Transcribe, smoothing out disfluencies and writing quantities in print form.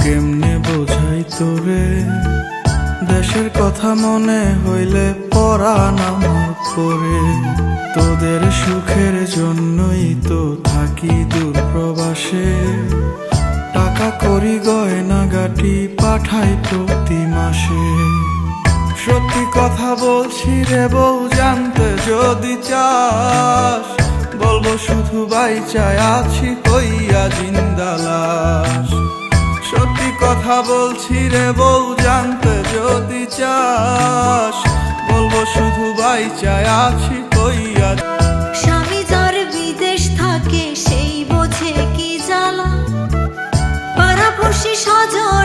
কেমনে বোঝাই তোরে, দেশের কথা মনে হইলে পরাণ আমার পরে। তোদের সুখের জন্যই তো থাকি দূর প্রবাসে, টাকা করি গয়নাগাটি পাঠাই প্রতি মাসে। সত্যি কথা বলছি রে বউ, জানতে যদি চাস, বলবো শুধু বাইচায় আছি কইয়া জিন্দা লাশ। সত্যি কথা বলছি রে বউ, জানতে যদি চাস, বলবো শুধু বাইচায় আছি কইয়া। স্বামী যার বিদেশ থাকে সেই বোঝে কি জ্বালা, পাড়াপড়শি স্বজন